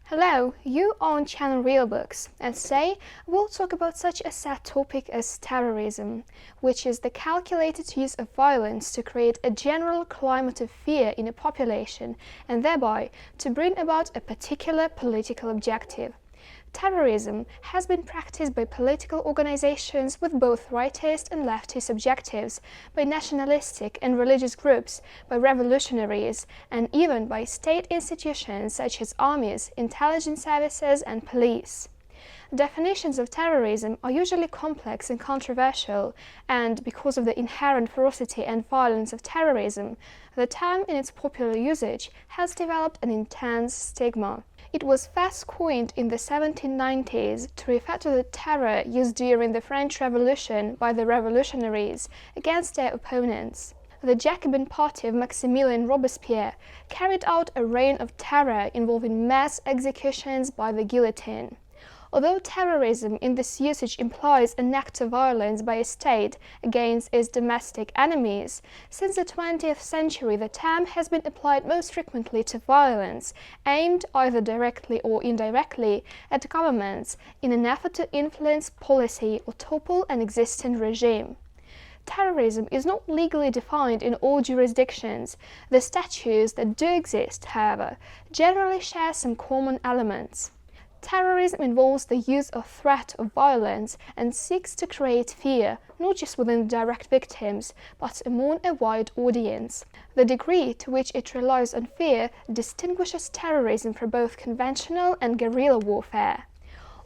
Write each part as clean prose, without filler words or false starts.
Hello, you are on channel Real Books, and today we'll talk about such a sad topic as terrorism, which is the calculated use of violence to create a general climate of fear in a population and thereby to bring about a particular political objective. Terrorism has been practiced by political organizations with both rightist and leftist objectives, by nationalistic and religious groups, by revolutionaries, and even by state institutions such as armies, intelligence services, and police. Definitions of terrorism are usually complex and controversial, and because of the inherent ferocity and violence of terrorism, the term in its popular usage has developed an intense stigma. It was first coined in the 1790s to refer to the terror used during the French Revolution by the revolutionaries against their opponents. The Jacobin party of Maximilien Robespierre carried out a reign of terror involving mass executions by the guillotine. Although terrorism in this usage implies an act of violence by a state against its domestic enemies, since the 20th century the term has been applied most frequently to violence aimed either directly or indirectly at governments in an effort to influence policy or topple an existing regime. Terrorism is not legally defined in all jurisdictions. The statutes that do exist, however, generally share some common elements. Terrorism involves the use of threat of violence and seeks to create fear, not just within the direct victims, but among a wide audience. The degree to which it relies on fear distinguishes terrorism from both conventional and guerrilla warfare.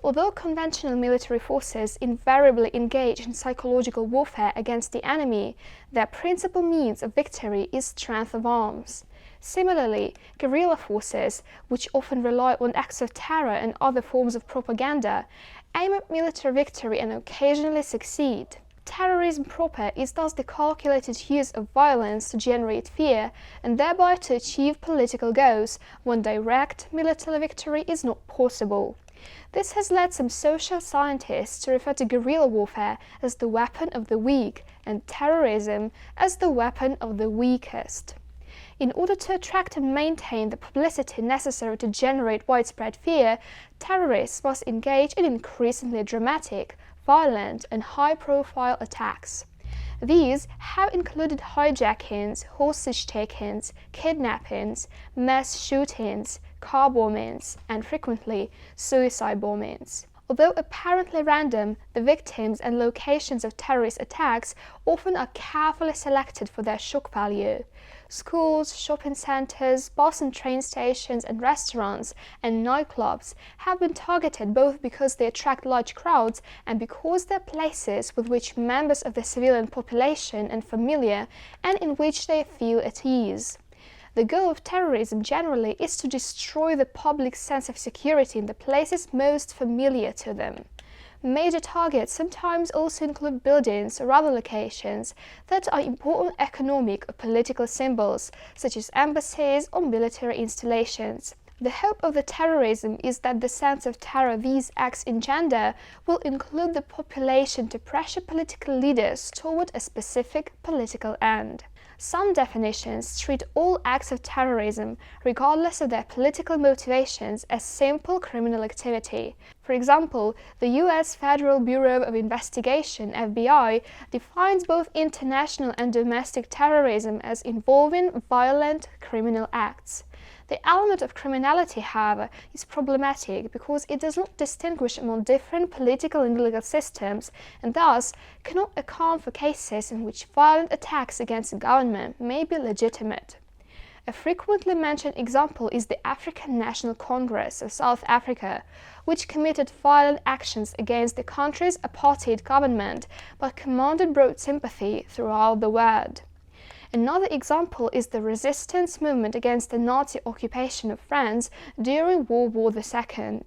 Although conventional military forces invariably engage in psychological warfare against the enemy, their principal means of victory is strength of arms. Similarly, guerrilla forces, which often rely on acts of terror and other forms of propaganda, aim at military victory and occasionally succeed. Terrorism proper is thus the calculated use of violence to generate fear and thereby to achieve political goals when direct military victory is not possible. This has led some social scientists to refer to guerrilla warfare as the weapon of the weak and terrorism as the weapon of the weakest. In order to attract and maintain the publicity necessary to generate widespread fear, terrorists must engage in increasingly dramatic, violent, and high-profile attacks. These have included hijackings, hostage-takings, kidnappings, mass shootings, car bombings, and frequently suicide bombings. Although apparently random, the victims and locations of terrorist attacks often are carefully selected for their shock value. Schools, shopping centers, bus and train stations, and restaurants and nightclubs have been targeted both because they attract large crowds and because they're places with which members of the civilian population are familiar and in which they feel at ease. The goal of terrorism generally is to destroy the public's sense of security in the places most familiar to them. Major targets sometimes also include buildings or other locations that are important economic or political symbols, such as embassies or military installations. The hope of the terrorism is that the sense of terror these acts engender will include the population to pressure political leaders toward a specific political end. Some definitions treat all acts of terrorism, regardless of their political motivations, as simple criminal activity. For example, the U.S. Federal Bureau of Investigation (FBI) defines both international and domestic terrorism as involving violent criminal acts. The element of criminality, however, is problematic because it does not distinguish among different political and legal systems and thus cannot account for cases in which violent attacks against the government may be legitimate. A frequently mentioned example is the African National Congress of South Africa, which committed violent actions against the country's apartheid government but commanded broad sympathy throughout the world. Another example is the resistance movement against the Nazi occupation of France during World War II.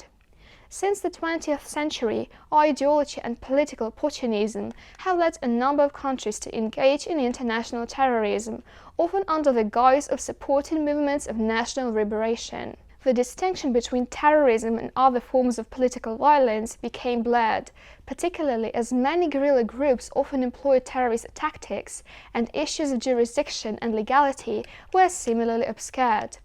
Since the 20th century, ideology and political opportunism have led a number of countries to engage in international terrorism, often under the guise of supporting movements of national liberation. The distinction between terrorism and other forms of political violence became blurred, particularly as many guerrilla groups often employed terrorist tactics, and issues of jurisdiction and legality were similarly obscured.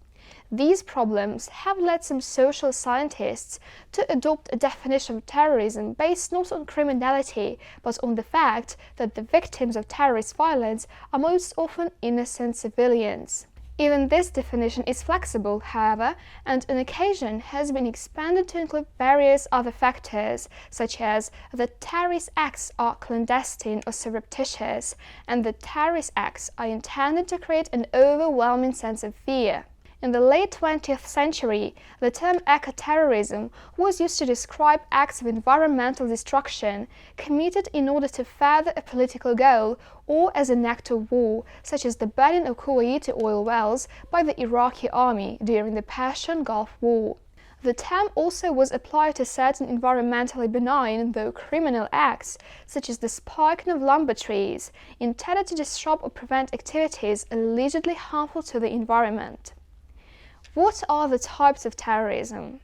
These problems have led some social scientists to adopt a definition of terrorism based not on criminality, but on the fact that the victims of terrorist violence are most often innocent civilians. Even this definition is flexible, however, and on occasion has been expanded to include various other factors, such as that terrorist acts are clandestine or surreptitious, and that terrorist acts are intended to create an overwhelming sense of fear. In the late 20th century, the term eco-terrorism was used to describe acts of environmental destruction committed in order to further a political goal or as an act of war, such as the burning of Kuwaiti oil wells by the Iraqi army during the Persian Gulf War. The term also was applied to certain environmentally benign, though criminal acts, such as the spiking of lumber trees, intended to disrupt or prevent activities allegedly harmful to the environment. What are the types of terrorism?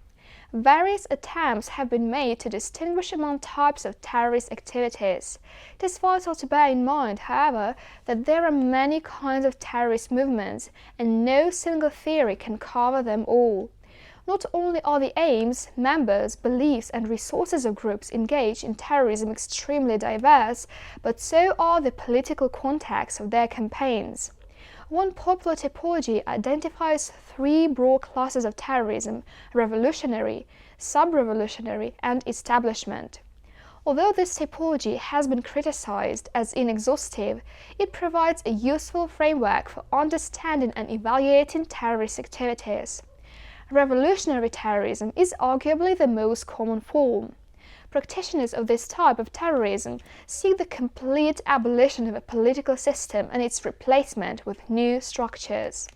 Various attempts have been made to distinguish among types of terrorist activities. It is vital to bear in mind, however, that there are many kinds of terrorist movements, and no single theory can cover them all. Not only are the aims, members, beliefs, and resources of groups engaged in terrorism extremely diverse, but so are the political contexts of their campaigns. One popular typology identifies three broad classes of terrorism: revolutionary, sub-revolutionary, and establishment. Although this typology has been criticized as inexhaustive, it provides a useful framework for understanding and evaluating terrorist activities. Revolutionary terrorism is arguably the most common form. Practitioners of this type of terrorism seek the complete abolition of a political system and its replacement with new structures.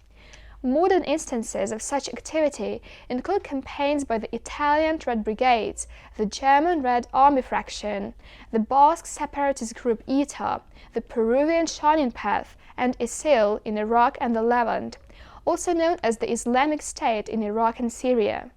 Modern instances of such activity include campaigns by the Italian Red Brigades, the German Red Army Fraction, the Basque separatist group ETA, the Peruvian Shining Path, and ISIL in Iraq and the Levant, also known as the Islamic State in Iraq and Syria.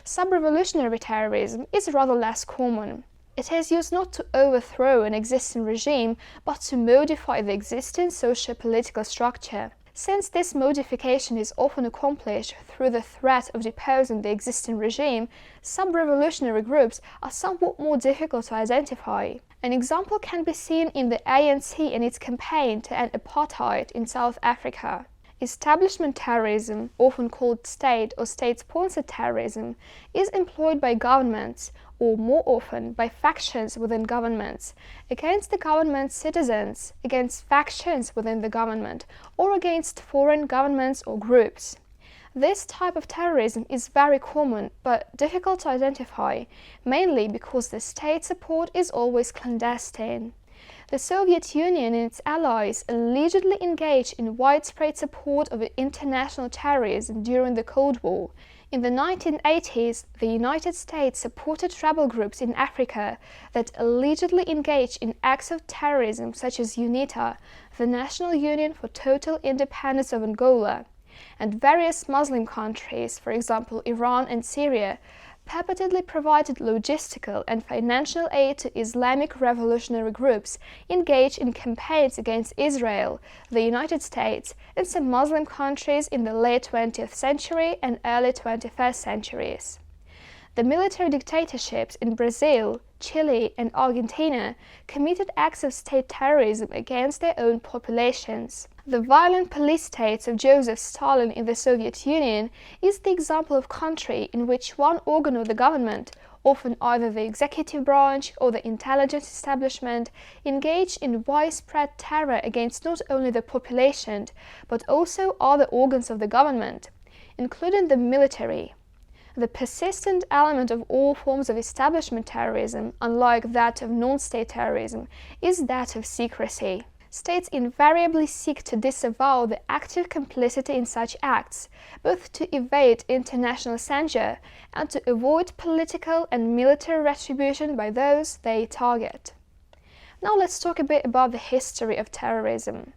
Sub-revolutionary terrorism is rather less common. It is used not to overthrow an existing regime, but to modify the existing socio-political structure. Since this modification is often accomplished through the threat of deposing the existing regime, sub-revolutionary groups are somewhat more difficult to identify. An example can be seen in the ANC and its campaign to end apartheid in South Africa. Establishment terrorism, often called state or state-sponsored terrorism, is employed by governments, or more often by factions within governments, against the government's citizens, against factions within the government, or against foreign governments or groups. This type of terrorism is very common but difficult to identify, mainly because the state support is always clandestine. The Soviet Union and its allies allegedly engaged in widespread support of international terrorism during the Cold War. In the 1980s, the United States supported rebel groups in Africa that allegedly engaged in acts of terrorism such as UNITA, the National Union for Total Independence of Angola, and various Muslim countries, for example Iran and Syria, purportedly provided logistical and financial aid to Islamic revolutionary groups engaged in campaigns against Israel, the United States, and some Muslim countries in the late 20th century and early 21st centuries. The military dictatorships in Brazil, Chile, and Argentina committed acts of state terrorism against their own populations. The violent police states of Joseph Stalin in the Soviet Union is the example of country in which one organ of the government, often either the executive branch or the intelligence establishment, engaged in widespread terror against not only the population, but also other organs of the government, including the military. The persistent element of all forms of establishment terrorism, unlike that of non-state terrorism, is that of secrecy. States invariably seek to disavow the active complicity in such acts, both to evade international censure and to avoid political and military retribution by those they target. Now let's talk a bit about the history of terrorism.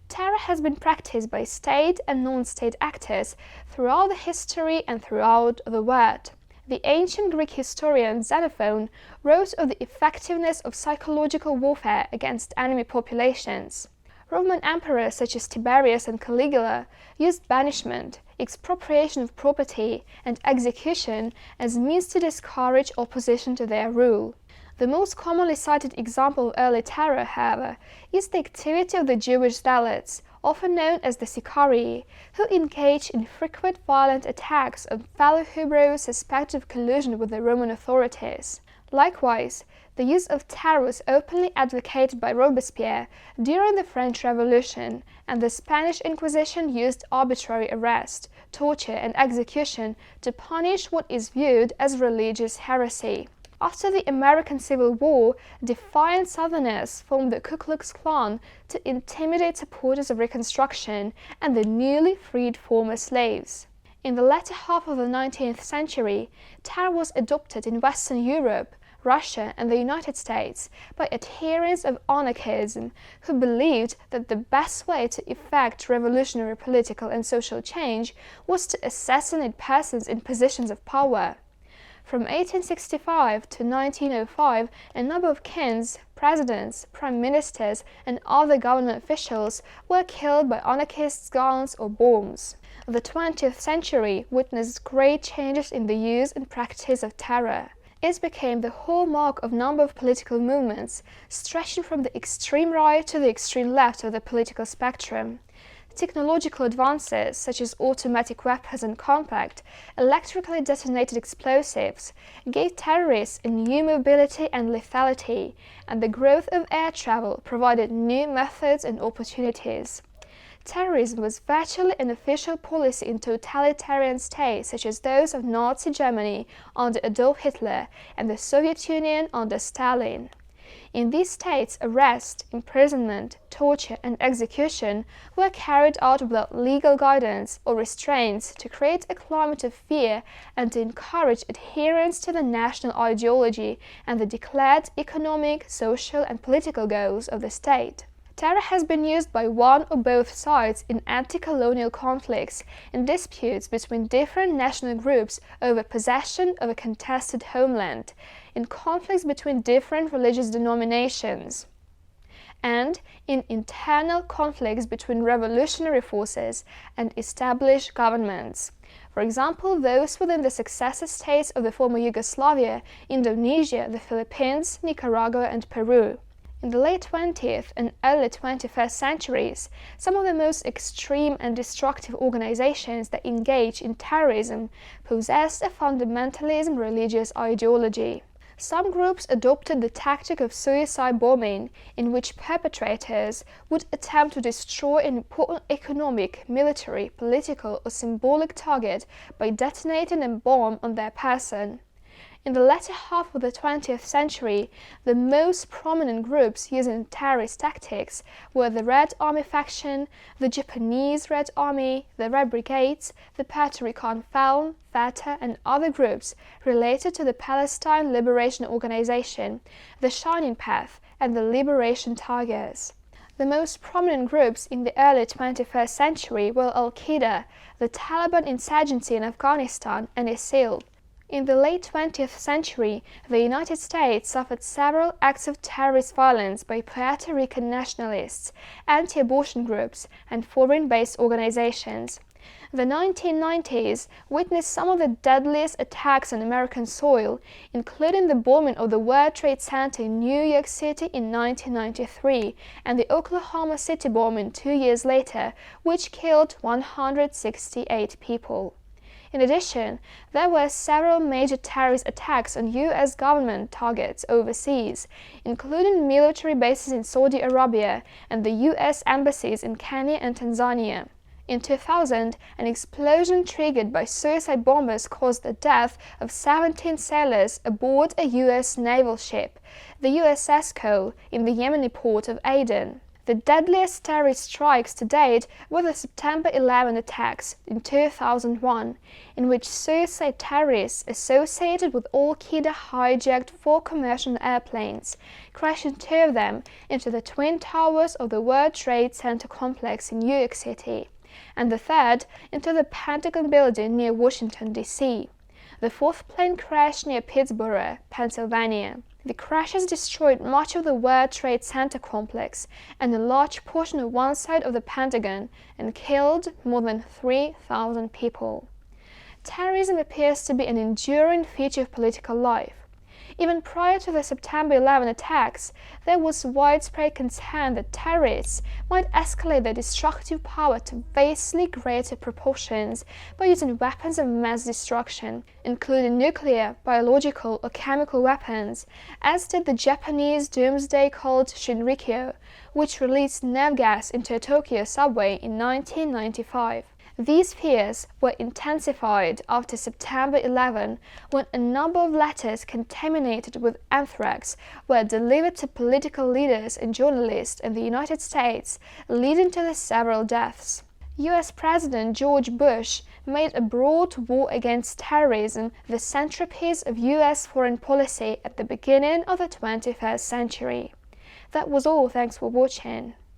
Terror has been practiced by state and non-state actors throughout the history and throughout the world. The ancient Greek historian Xenophon wrote of the effectiveness of psychological warfare against enemy populations. Roman emperors such as Tiberius and Caligula used banishment, expropriation of property, and execution as means to discourage opposition to their rule. The most commonly cited example of early terror, however, is the activity of the Jewish zealots, often known as the Sicarii, who engaged in frequent violent attacks on fellow Hebrews suspected of collusion with the Roman authorities. Likewise, the use of terror was openly advocated by Robespierre during the French Revolution, and the Spanish Inquisition used arbitrary arrest, torture, and execution to punish what is viewed as religious heresy. After the American Civil War, defiant Southerners formed the Ku Klux Klan to intimidate supporters of Reconstruction and the newly freed former slaves. In the latter half of the 19th century, terror was adopted in Western Europe, Russia, and the United States by adherents of anarchism who believed that the best way to effect revolutionary political and social change was to assassinate persons in positions of power. From 1865 to 1905, a number of kings, presidents, prime ministers, and other government officials were killed by anarchists' guns or bombs. The 20th century witnessed great changes in the use and practice of terror. It became the hallmark of a number of political movements, stretching from the extreme right to the extreme left of the political spectrum. Technological advances such as automatic weapons and compact, electrically detonated explosives gave terrorists a new mobility and lethality, and the growth of air travel provided new methods and opportunities. Terrorism was virtually an official policy in totalitarian states such as those of Nazi Germany under Adolf Hitler and the Soviet Union under Stalin. In these states, arrest, imprisonment, torture, and execution were carried out without legal guidance or restraints to create a climate of fear and to encourage adherence to the national ideology and the declared economic, social, and political goals of the state. Terror has been used by one or both sides in anti-colonial conflicts and disputes between different national groups over possession of a contested homeland, in conflicts between different religious denominations, and in internal conflicts between revolutionary forces and established governments. For example, those within the successor states of the former Yugoslavia, Indonesia, the Philippines, Nicaragua, and Peru. In the late 20th and early 21st centuries, some of the most extreme and destructive organizations that engage in terrorism possessed a fundamentalism religious ideology. Some groups adopted the tactic of suicide bombing, in which perpetrators would attempt to destroy an important economic, military, political, or symbolic target by detonating a bomb on their person. In the latter half of the 20th century, the most prominent groups using terrorist tactics were the Red Army faction, the Japanese Red Army, the Red Brigades, the Puerto Rican FALN, FATA, and other groups related to the Palestine Liberation Organization, the Shining Path, and the Liberation Tigers. The most prominent groups in the early 21st century were Al-Qaeda, the Taliban insurgency in Afghanistan, and ISIL. In the late 20th century, the United States suffered several acts of terrorist violence by Puerto Rican nationalists, anti-abortion groups, and foreign-based organizations. The 1990s witnessed some of the deadliest attacks on American soil, including the bombing of the World Trade Center in New York City in 1993 and the Oklahoma City bombing 2 years later, which killed 168 people. In addition, there were several major terrorist attacks on U.S. government targets overseas, including military bases in Saudi Arabia and the U.S. embassies in Kenya and Tanzania. In 2000, an explosion triggered by suicide bombers caused the death of 17 sailors aboard a U.S. naval ship, the USS Cole, in the Yemeni port of Aden. The deadliest terrorist strikes to date were the September 11 attacks in 2001, in which suicide terrorists associated with Al-Qaeda hijacked 4 commercial airplanes, crashing 2 of them into the Twin Towers of the World Trade Center complex in New York City, and the 3rd into the Pentagon building near Washington, D.C. The 4th plane crashed near Pittsburgh, Pennsylvania. The crashes destroyed much of the World Trade Center complex and a large portion of one side of the Pentagon and killed more than 3,000 people. Terrorism appears to be an enduring feature of political life. Even prior to the September 11 attacks, there was widespread concern that terrorists might escalate their destructive power to vastly greater proportions by using weapons of mass destruction, including nuclear, biological, or chemical weapons, as did the Japanese doomsday cult Shinrikyo, which released nerve gas into a Tokyo subway in 1995. These fears were intensified after September 11, when a number of letters contaminated with anthrax were delivered to political leaders and journalists in the United States, leading to the several deaths. US President George Bush made a broad war against terrorism the centerpiece of US foreign policy at the beginning of the 21st century. That was all. Thanks for watching.